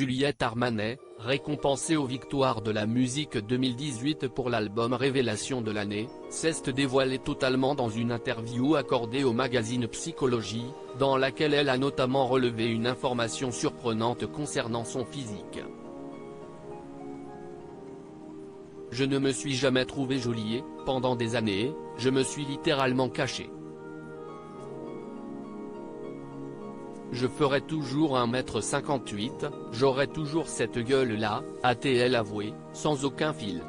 Juliette Armanet, récompensée aux Victoires de la musique 2018 pour l'album Révélation de l'année, s'est dévoilée totalement dans une interview accordée au magazine Psychologie, dans laquelle elle a notamment relevé une information surprenante concernant son physique. Je ne me suis jamais trouvée jolie, pendant des années, je me suis littéralement cachée. Je ferai toujours 1,58 m, j'aurai toujours cette gueule-là, a-t-elle avoué, sans aucun filtre.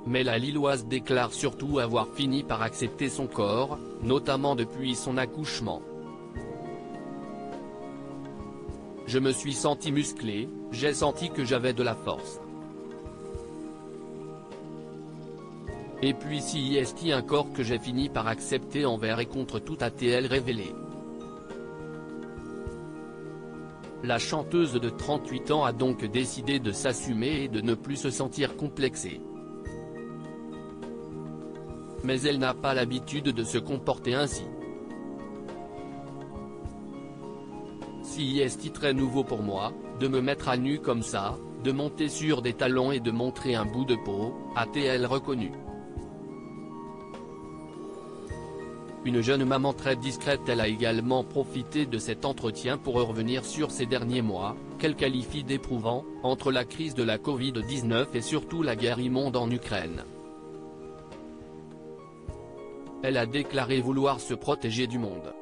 Mais la Lilloise déclare surtout avoir fini par accepter son corps, notamment depuis son accouchement. Je me suis sentie musclée, j'ai senti que j'avais de la force. Et puis si est un corps que j'ai fini par accepter envers et contre tout, a-t-elle révélé. La chanteuse de 38 ans a donc décidé de s'assumer et de ne plus se sentir complexée. Mais elle n'a pas l'habitude de se comporter ainsi. Si est très nouveau pour moi, de me mettre à nu comme ça, de monter sur des talons et de montrer un bout de peau, a-t-elle reconnu. Une jeune maman très discrète, elle a également profité de cet entretien pour revenir sur ces derniers mois, qu'elle qualifie d'éprouvants, entre la crise de la Covid-19 et surtout la guerre immonde en Ukraine. Elle a déclaré vouloir se protéger du monde.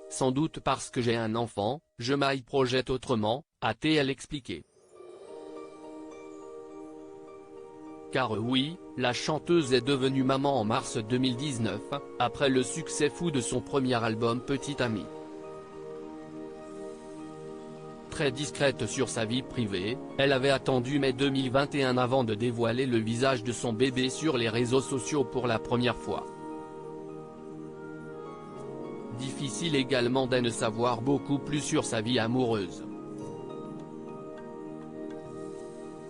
Sans doute parce que j'ai un enfant, je m'y projette autrement, a-t-elle expliqué. Car oui, la chanteuse est devenue maman en mars 2019, après le succès fou de son premier album Petite Amie. Très discrète sur sa vie privée, elle avait attendu mai 2021 avant de dévoiler le visage de son bébé sur les réseaux sociaux pour la première fois. Difficile également d'en savoir beaucoup plus sur sa vie amoureuse.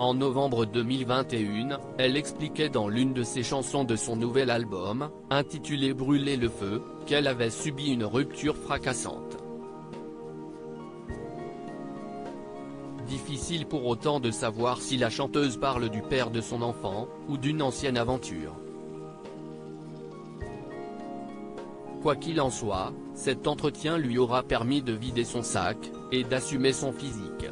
En novembre 2021, elle expliquait dans l'une de ses chansons de son nouvel album, intitulé Brûler le feu, qu'elle avait subi une rupture fracassante. Difficile pour autant de savoir si la chanteuse parle du père de son enfant, ou d'une ancienne aventure. Quoi qu'il en soit, cet entretien lui aura permis de vider son sac, et d'assumer son physique.